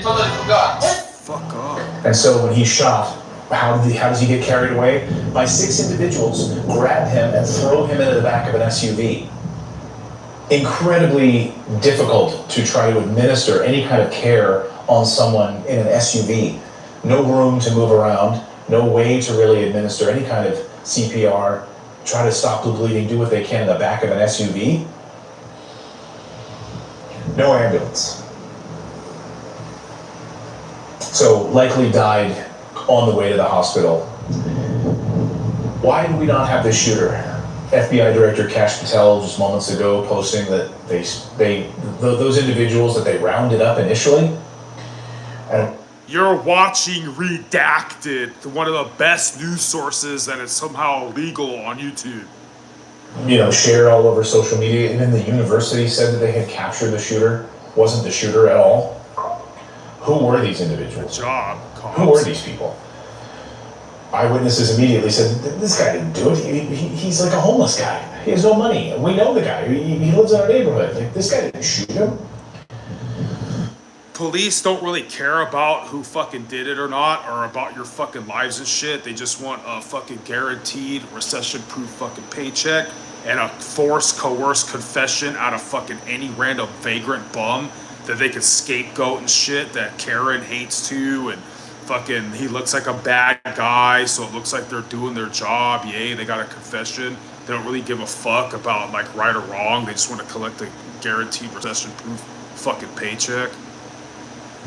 Fuck off. And so when he's shot, how does he get carried away? By 6 individuals grab him and throw him into the back of an SUV. Incredibly difficult to try to administer any kind of care on someone in an SUV. No room to move around, no way to really administer any kind of CPR, try to stop the bleeding, do what they can in the back of an SUV. No ambulance. So likely died on the way to the hospital. Why do we not have this shooter? FBI Director Kash Patel just moments ago posting that those individuals that they rounded up initially. And you're watching Redacted, one of the best news sources, and it's somehow illegal on YouTube. Shared all over social media. Even the university said that they had captured the shooter. Wasn't the shooter at all. Who were these individuals? Good job, cops. Who were these people? Eyewitnesses immediately said, this guy didn't do it. He's like a homeless guy. He has no money. We know the guy. He lives in our neighborhood. Like, this guy didn't shoot him. Police don't really care about who fucking did it or not, or about your fucking lives and shit. They just want a fucking guaranteed recession-proof fucking paycheck and a forced, coerced confession out of fucking any random vagrant bum that they can scapegoat and shit that Karen hates too, and fucking he looks like a bad guy, so it looks like they're doing their job. Yay, they got a confession. They don't really give a fuck about like right or wrong. They just want to collect a guaranteed recession-proof fucking paycheck.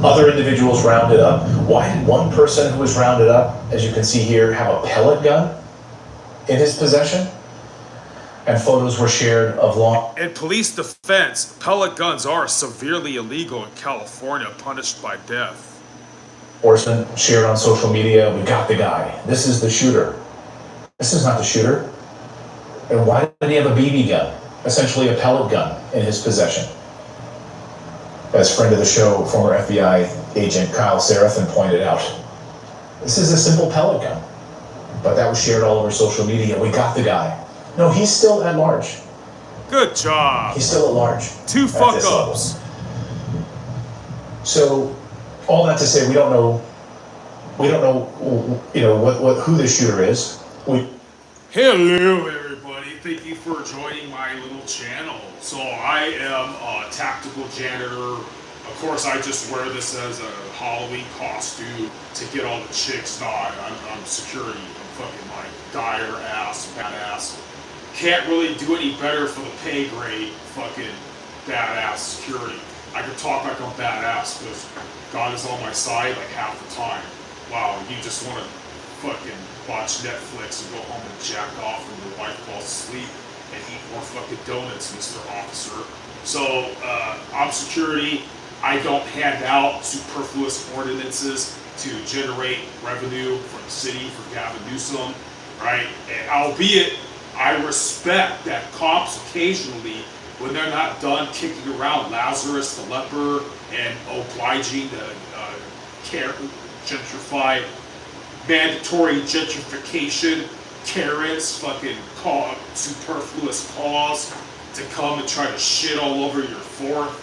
Other individuals rounded up. Why did one person who was rounded up, as you can see here, have a pellet gun in his possession? And photos were shared of long... In police defense, pellet guns are severely illegal in California, punished by death. Horseman shared on social media, we got the guy. This is the shooter. This is not the shooter. And why did he have a BB gun? Essentially a pellet gun in his possession. As friend of the show, former FBI agent Kyle Seraphin pointed out, this is a simple pellet gun. But that was shared all over social media. We got the guy. No, he's still at large. Good job. He's still at large. 2 fuck-ups. So, all that to say, we don't know, who the shooter is. Hello, everybody. Thank you for joining my little channel. So I am a tactical janitor. Of course, I just wear this as a Halloween costume to get all the chicks. I'm security. I'm fucking like dire ass, badass. Can't really do any better for the pay grade. Fucking badass security. I could talk like I'm badass because God is on my side like half the time. Wow, you just want to fucking watch Netflix and go home and jack off when your wife falls asleep and eat more fucking donuts, Mr. Officer. So, I'm security. I don't hand out superfluous ordinances to generate revenue for the city, for Gavin Newsom, right? And albeit, I respect that cops occasionally, when they're not done kicking around Lazarus the leper and obliging the gentrified, mandatory gentrification, Karen's fucking superfluous cause to come and try to shit all over your Fourth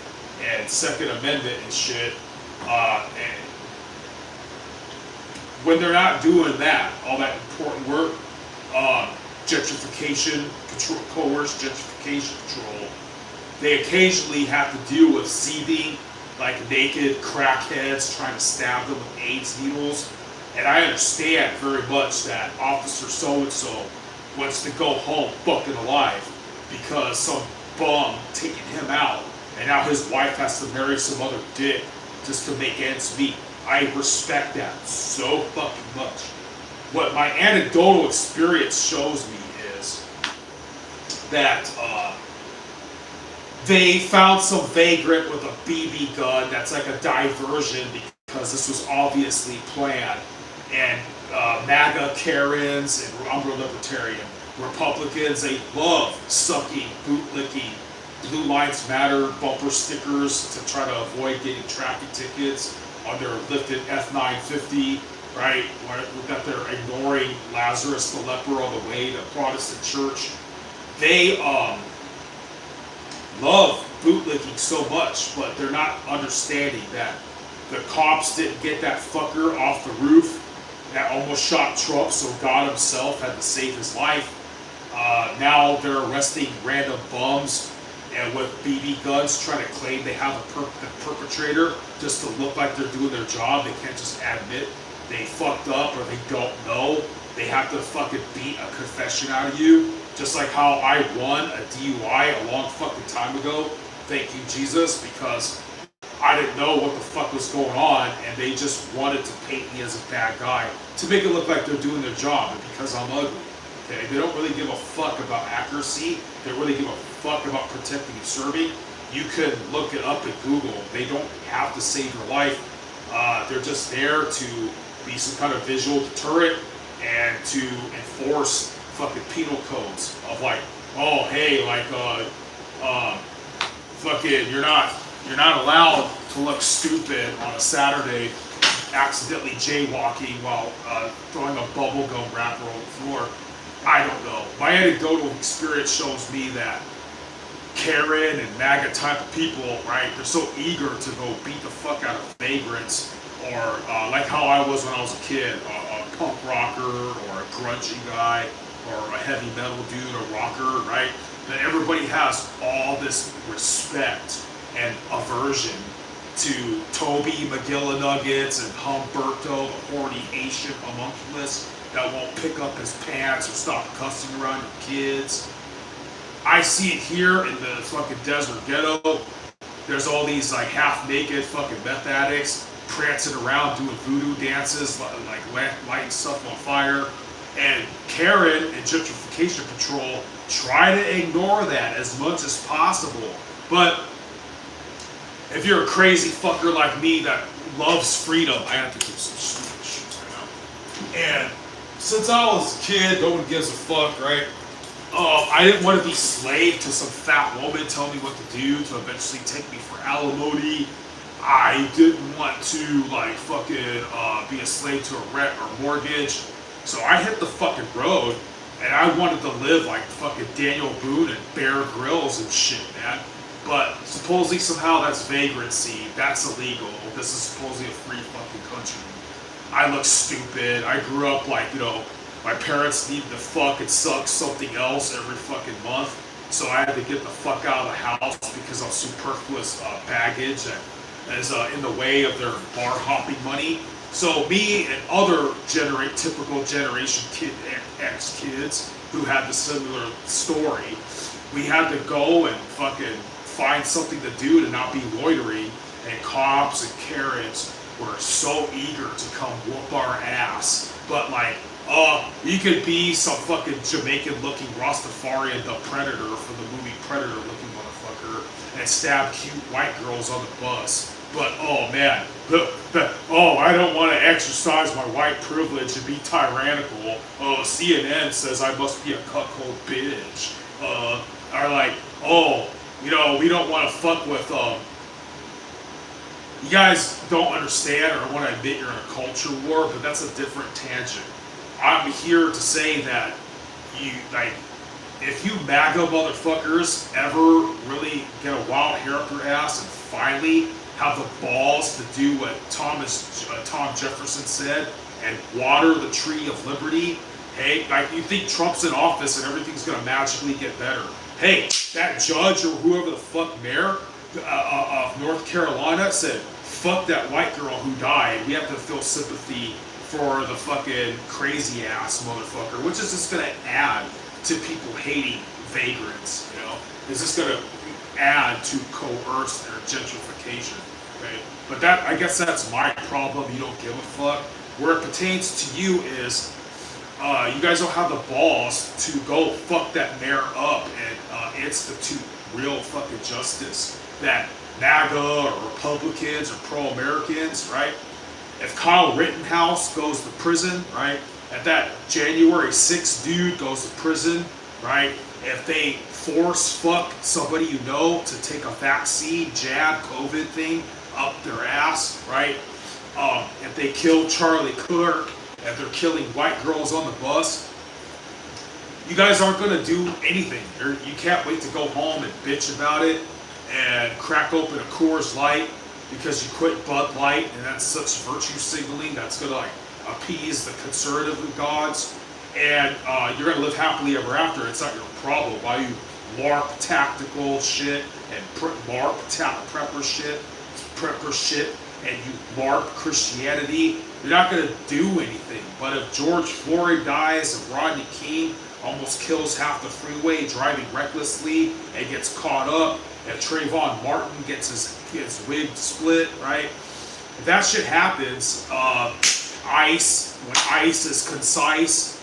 and Second Amendment and shit. And when they're not doing that, all that important work, gentrification control, coerced gentrification control, they occasionally have to deal with seething, like naked crackheads trying to stab them with AIDS needles. And I understand very much that Officer so-and-so wants to go home fucking alive because some bum taking him out, and now his wife has to marry some other dick just to make ends meet. I respect that so fucking much. What my anecdotal experience shows me is that they found some vagrant with a BB gun that's like a diversion because this was obviously planned. And MAGA Karens and I'm a libertarian Republicans, they love sucking, bootlicking Blue Lives Matter bumper stickers to try to avoid getting traffic tickets on their lifted F-950, right? That they're ignoring Lazarus the leper on the way to Protestant church. They love bootlicking so much, but they're not understanding that The cops didn't get that fucker off the roof that almost shot Trump, so God himself had to save his life. Now they're arresting random bums and with BB guns trying to claim they have the perpetrator just to look like they're doing their job. They can't just admit they fucked up or they don't know. They have to fucking beat a confession out of you. Just like how I won a DUI a long fucking time ago. Thank you, Jesus, because I didn't know what the fuck was going on, and they just wanted to paint me as a bad guy to make it look like they're doing their job, and because I'm ugly. Okay, they don't really give a fuck about accuracy. They really give a fuck about protecting and serving. You can look it up at Google. They don't have to save your life. They're just there to be some kind of visual deterrent and to enforce fucking penal codes of like, oh hey, like fucking you're not allowed to look stupid on a Saturday accidentally jaywalking while throwing a bubblegum wrapper on the floor. I don't know. My anecdotal experience shows me that Karen and MAGA type of people, right, they're so eager to go beat the fuck out of vagrants, or like how I was when I was a kid, a punk rocker or a grungy guy or a heavy metal dude, a rocker, right? That everybody has all this respect and aversion to Toby McGillinuggets and Humberto, the horny Haitian homunculus that won't pick up his pants or stop cussing around your kids. I see it here in the fucking desert ghetto. There's all these like half-naked fucking meth addicts prancing around doing voodoo dances, like lighting stuff on fire. And Karen and Gentrification Patrol try to ignore that as much as possible. But if you're a crazy fucker like me that loves freedom, I have to do some stupid shit right now. And since I was a kid, no one gives a fuck, right? I didn't want to be slave to some fat woman telling me what to do to eventually take me for alimony. I didn't want to like fucking be a slave to a rent or mortgage. So I hit the fucking road, and I wanted to live like fucking Daniel Boone and Bear Grylls and shit, man. But supposedly somehow that's vagrancy, that's illegal. This is supposedly a free fucking country. I look stupid. I grew up like, you know, my parents needed to fuck and suck something else every fucking month. So I had to get the fuck out of the house because of superfluous baggage that is in the way of their bar hopping money. So me and other typical generation X kids who had the similar story, we had to go and fucking find something to do to not be loitering, and cops and Karens were so eager to come whoop our ass. But like, you could be some fucking Jamaican-looking Rastafarian, the Predator from the movie Predator-looking motherfucker, and stab cute white girls on the bus. But oh man, I don't want to exercise my white privilege and be tyrannical. CNN says I must be a cuckold bitch. Or like, you know, we don't want to fuck with, you guys don't understand or want to admit you're in a culture war, but that's a different tangent. I'm here to say that you, like, if you MAGA motherfuckers ever really get a wild hair up your ass and finally have the balls to do what Tom Jefferson said and water the tree of liberty, hey, like you think Trump's in office and everything's gonna magically get better. Hey, that judge or whoever the fuck mayor of North Carolina said, fuck that white girl who died. We have to feel sympathy for the fucking crazy ass motherfucker, which is just gonna add to people hating vagrants, you know? Is this gonna add to coerce their gentrification, right? But that, I guess that's my problem. You don't give a fuck. Where it pertains to you is, you guys don't have the balls to go fuck that mayor up and institute real fucking justice that MAGA or Republicans or pro-Americans, right? If Kyle Rittenhouse goes to prison, right? If that January 6th dude goes to prison, right? If they force fuck somebody you know to take a vaccine, jab, COVID thing up their ass, right? If they kill Charlie Kirk, if they're killing white girls on the bus, you guys aren't going to do anything. You can't wait to go home and bitch about it and crack open a Coors Light because you quit Bud Light, and that's such virtue signaling that's gonna like appease the conservative gods, and you're gonna live happily ever after. It's not your problem. Why you LARP tactical shit and prepper shit, and you LARP Christianity, you're not gonna do anything. But if George Floyd dies, if Rodney King almost kills half the freeway driving recklessly and gets caught up, if Trayvon Martin gets his wig split, right? If that shit happens, ICE, when ICE is concise,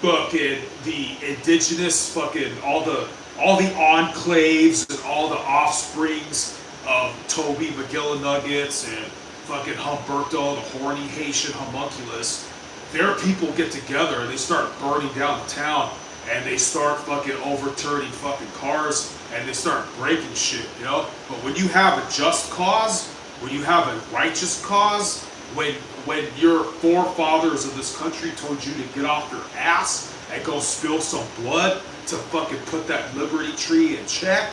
fucking the indigenous, fucking all the enclaves and all the offsprings of Toby McGillinuggets and fucking Humberto, the horny Haitian homunculus, their people get together and they start burning down the town, and they start fucking overturning fucking cars, and they start breaking shit, you know? But when you have a just cause, when you have a righteous cause, when your forefathers of this country told you to get off your ass and go spill some blood to fucking put that liberty tree in check,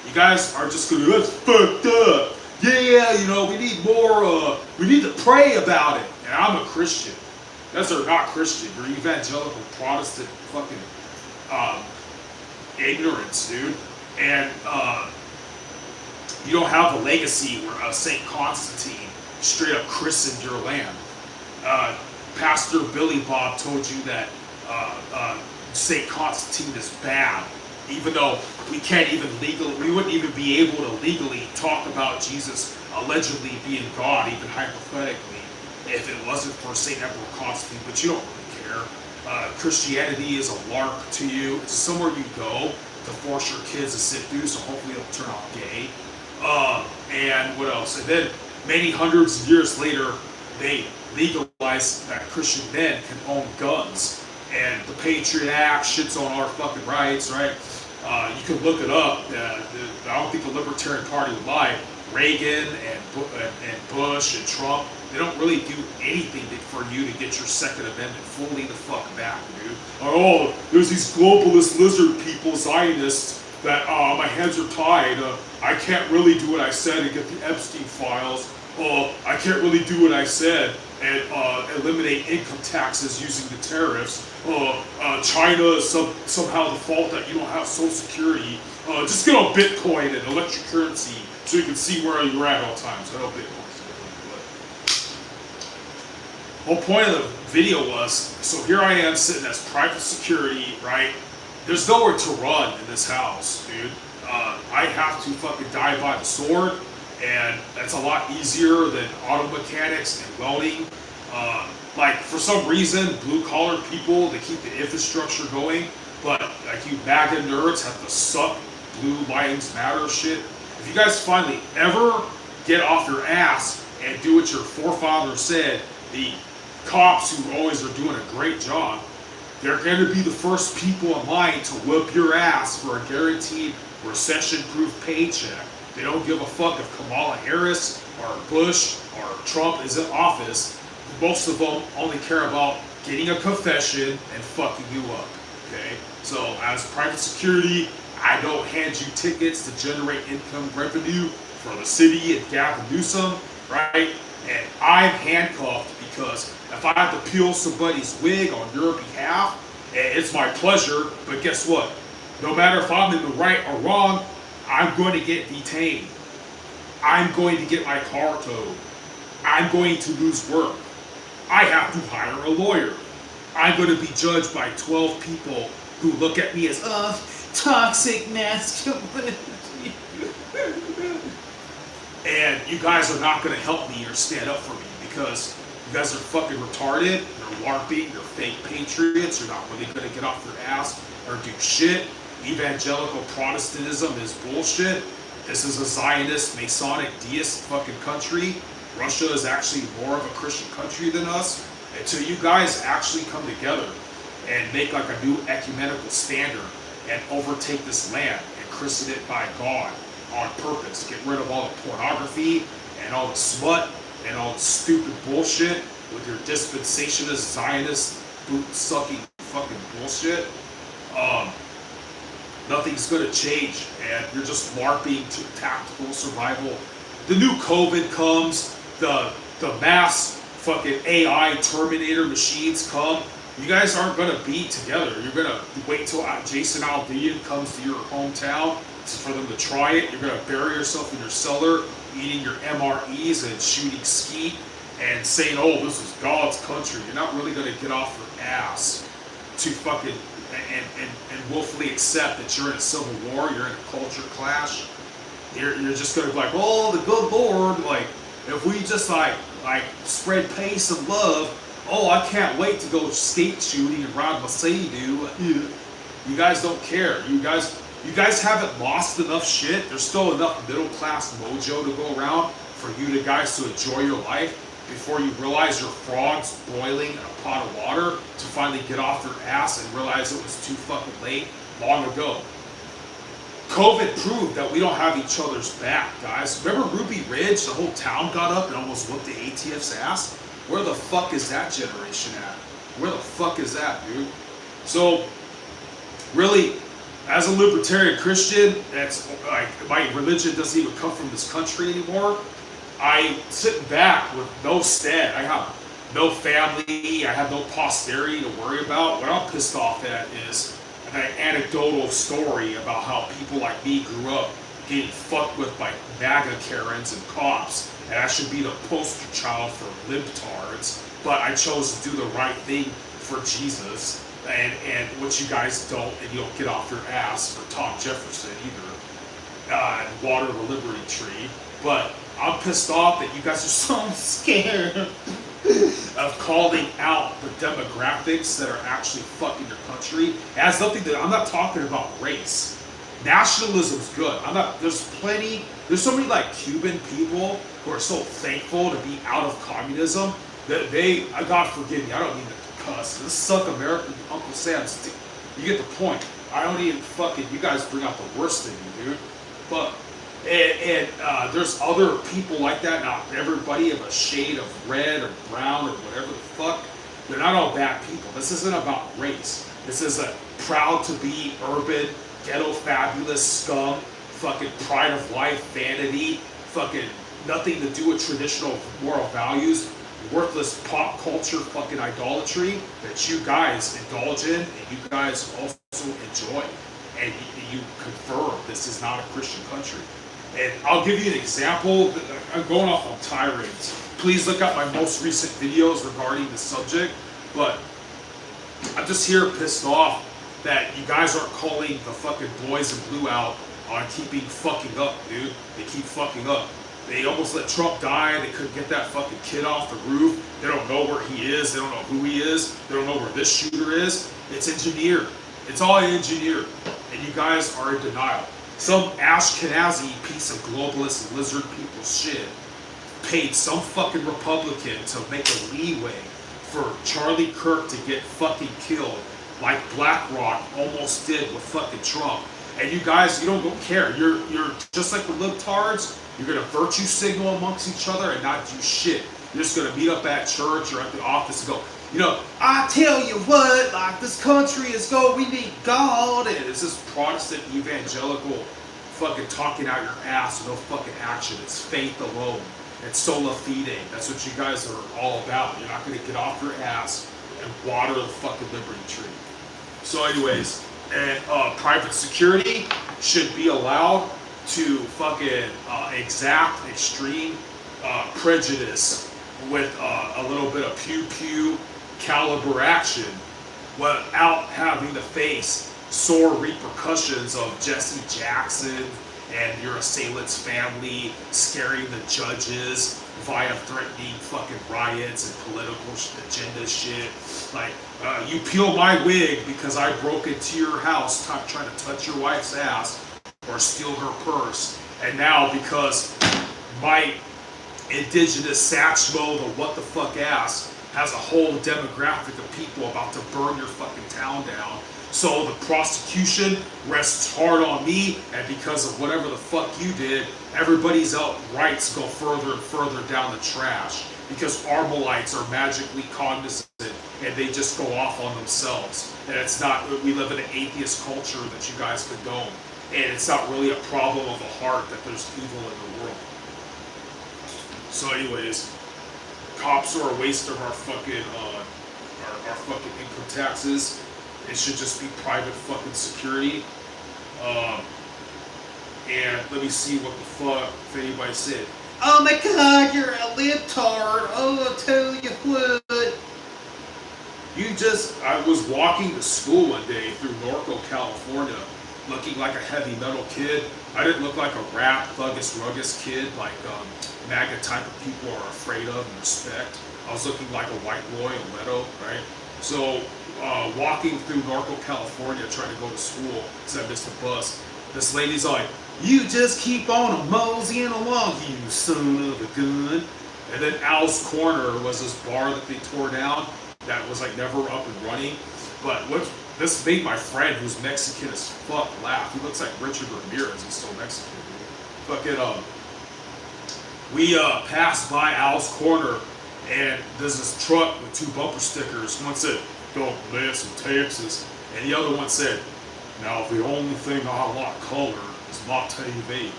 you guys are just gonna, that's fucked up. Yeah, you know, we need more, we need to pray about it. And I'm a Christian. You guys are not Christian. You're evangelical Protestant fucking ignorance, dude. And you don't have a legacy where St. Constantine straight up christened your land. Pastor Billy Bob told you that St. Constantine is bad, even though we wouldn't even be able to legally talk about Jesus allegedly being God, even hypothetically, if it wasn't for St. Emperor Constantine, but you don't really care. Christianity is a LARP to you. It's somewhere you go to force your kids to sit through, so hopefully they'll turn out gay. And what else? And then many hundreds of years later, they legalized that Christian men can own guns. And the Patriot Act shits on our fucking rights, right? You can look it up. I don't think the Libertarian Party would lie. Reagan and Bush and Trump, they don't really do anything for you to get your Second Amendment fully the fuck back, dude. Oh, there's these globalist lizard people, Zionists, that my hands are tied. I can't really do what I said and get the Epstein files. I can't really do what I said and eliminate income taxes using the tariffs. China is somehow the fault that you don't have Social Security. Just get on Bitcoin and electric currency so you can see where you're at all times. I know Bitcoin's different, but the whole point of the video was, so here I am sitting as private security, right? There's nowhere to run in this house, dude. I have to fucking die by the sword, and that's a lot easier than auto mechanics and welding. Like, for some reason, blue-collar people, they keep the infrastructure going, but like you MAGA nerds have to suck Blue Lives Matter shit. If you guys finally ever get off your ass and do what your forefathers said, the cops who always are doing a great job, they're going to be the first people in line to whip your ass for a guaranteed recession-proof paycheck. They don't give a fuck if Kamala Harris or Bush or Trump is in office. Most of them only care about getting a confession and fucking you up, okay? So as private security, I don't hand you tickets to generate income revenue for the city and Gavin Newsom, right? And I'm handcuffed because if I have to peel somebody's wig on your behalf, it's my pleasure, but guess what? No matter if I'm in the right or wrong, I'm going to get detained. I'm going to get my car towed. I'm going to lose work. I have to hire a lawyer. I'm going to be judged by 12 people who look at me as, toxic masculinity. And you guys are not going to help me or stand up for me because you guys are fucking retarded. You're LARPing. You're fake patriots. You're not really going to get off your ass or do shit. Evangelical Protestantism is bullshit. This is a Zionist, Masonic, deist fucking country. Russia is actually more of a Christian country than us. Until you guys actually come together and make like a new ecumenical standard and overtake this land and christen it by God on purpose. Get rid of all the pornography and all the smut and all the stupid bullshit with your dispensationist, Zionist, boot-sucking fucking bullshit. Nothing's gonna change, and you're just LARPing to tactical survival the new COVID comes, the mass fucking AI Terminator machines come, you guys aren't gonna be together. You're gonna wait till Jason Aldean comes to your hometown for them to try it. You're gonna bury yourself in your cellar, eating your MREs and shooting skeet and saying, "Oh, this is God's country." You're not really gonna get off your ass to fucking and willfully accept that you're in a civil war, you're in a culture clash. You're just gonna be like, "Oh, the good Lord, like if we just like spread peace and love, oh, I can't wait to go skate shooting and ride my Sea-Doo." You guys don't care. You guys haven't lost enough shit. There's still enough middle class mojo to go around for you guys to enjoy your life before you realize your frog's boiling in a pot of water to finally get off your ass and realize it was too fucking late long ago. COVID proved that we don't have each other's back, guys. Remember Ruby Ridge? The whole town got up and almost whooped the ATF's ass? Where the fuck is that generation at? Where the fuck is that, dude? So, really, as a libertarian Christian, that's like my religion doesn't even come from this country anymore. I sit back with no stead. I have no family. I have no posterity to worry about. What I'm pissed off at is an anecdotal story about how people like me grew up getting fucked with by MAGA Karens and cops, and I should be the poster child for libtards, but I chose to do the right thing for Jesus, and what you guys don't, and you don't get off your ass for Tom Jefferson either, and water the Liberty Tree. But I'm pissed off that you guys are so scared of calling out the demographics that are actually fucking your country. It has nothing to, I'm not talking about race. Nationalism's good. There's so many like Cuban people who are so thankful to be out of communism that God forgive me, I don't mean to cuss. This suck American Uncle Sam's, you get the point. I don't even fucking, you guys bring out the worst in me, dude. But, there's other people like that. Not everybody of a shade of red or brown or whatever the fuck. They're not all bad people. This isn't about race. This is a proud to be urban, ghetto fabulous scum, fucking pride of life, vanity, fucking nothing to do with traditional moral values, worthless pop culture fucking idolatry that you guys indulge in and you guys also enjoy. And you confirm this is not a Christian country. And I'll give you an example. I'm going off on tirades. Please look at my most recent videos regarding the subject. But I'm just here pissed off that you guys aren't calling the fucking boys in blue out on keeping fucking up, dude. They keep fucking up. They almost let Trump die. They couldn't get that fucking kid off the roof. They don't know where he is. They don't know who he is. They don't know where this shooter is. It's engineered. It's all engineered. And you guys are in denial. Some Ashkenazi piece of globalist lizard people shit paid some fucking Republican to make a leeway for Charlie Kirk to get fucking killed like BlackRock almost did with fucking Trump. And you guys, you don't care. You're just like the libtards. You're gonna virtue signal amongst each other and not do shit. You're just gonna meet up at church or at the office and go, you know, I tell you what, like this country is going, we need God, and it's this Protestant evangelical fucking talking out your ass with no fucking action. It's faith alone. It's sola fide. That's what you guys are all about. You're not gonna get off your ass and water the fucking Liberty Tree. So anyways, and private security should be allowed to fucking exact extreme prejudice with a little bit of pew-pew caliber action without having to face sore repercussions of Jesse Jackson and your assailant's family scaring the judges via threatening fucking riots and political agenda shit. Like, you peel my wig because I broke into your house trying to touch your wife's ass or steal her purse. And now because my indigenous Satchmo, the what the fuck ass, has a whole demographic of people about to burn your fucking town down. So the prosecution rests hard on me, and because of whatever the fuck you did, everybody's rights go further and further down the trash. Because Armalites are magically cognizant and they just go off on themselves. And it's not, we live in an atheist culture that you guys condone. And it's not really a problem of the heart that there's evil in the world. So anyways, cops are a waste of our fucking our fucking income taxes. It should just be private fucking security. And let me see what the fuck if anybody said. Oh my god, you're a libtard. Oh, I'll tell you what. I was walking to school one day through Norco, California, looking like a heavy metal kid. I didn't look like a rap, thuggus, ruggus kid like MAGA type of people are afraid of and respect. I was looking like a white boy, a Leto, right? So, walking through Norco, California, trying to go to school, because I missed the bus, this lady's like, you just keep on moseying along, you son of a gun. And then Al's Corner was this bar that they tore down that was like never up and running. But this made my friend, who's Mexican as fuck, laugh. He looks like Richard Ramirez. He's still Mexican, dude. Fucking, we passed by Al's Corner, and there's this truck with 2 bumper stickers. One said, "Don't mess in Texas," and the other one said, "Now the only thing I like colored is my TV."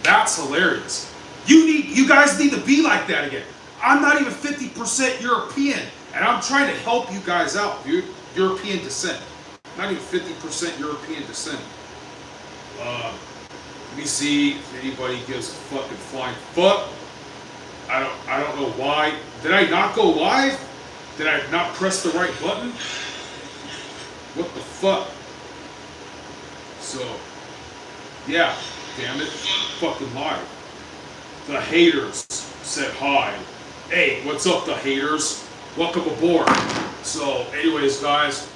That's hilarious. You guys need to be like that again. I'm not even 50% European, and I'm trying to help you guys out, dude. European descent. Not even 50% European descent. Let me see if anybody gives a fucking flying fuck. I don't know why. Did I not go live? Did I not press the right button? What the fuck? So, yeah, damn it. Fucking live. The haters said hi. Hey, what's up, the haters? Welcome aboard. So, anyways, guys,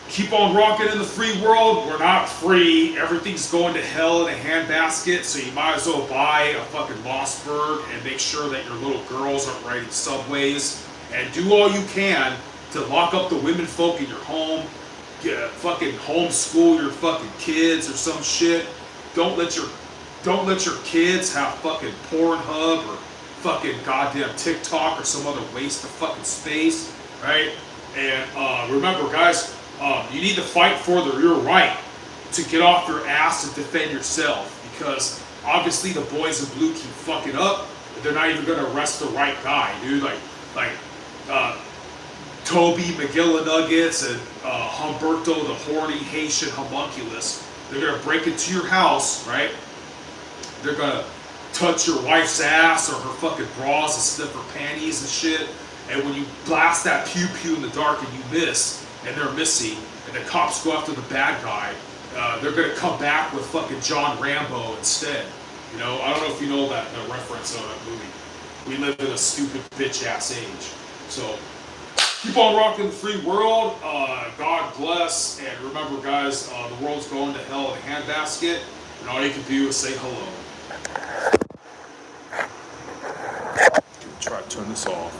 keep on rocking in the free world. We're not free. Everything's going to hell in a handbasket, so you might as well buy a fucking Mossberg and make sure that your little girls aren't riding subways. And do all you can to lock up the women folk in your home. Fucking homeschool your fucking kids or some shit. Don't let your kids have fucking Pornhub or fucking goddamn TikTok or some other waste of fucking space, right? And remember, guys, you need to fight for your right to get off your ass and defend yourself, because obviously the boys in blue keep fucking up. They're not even gonna arrest the right guy, dude. Like Toby McGillinuggets and Humberto the horny Haitian homunculus. They're gonna break into your house, right? They're gonna touch your wife's ass or her fucking bras and sniff her panties and shit. And when you blast that pew pew in the dark and you miss, and they're missing, and the cops go after the bad guy, they're gonna come back with fucking John Rambo instead. You know, I don't know if you know that the reference of that movie. We live in a stupid bitch ass age. So keep on rocking the free world. God bless, and remember, guys, the world's going to hell in a handbasket, and all you can do is say hello. Try to turn this off.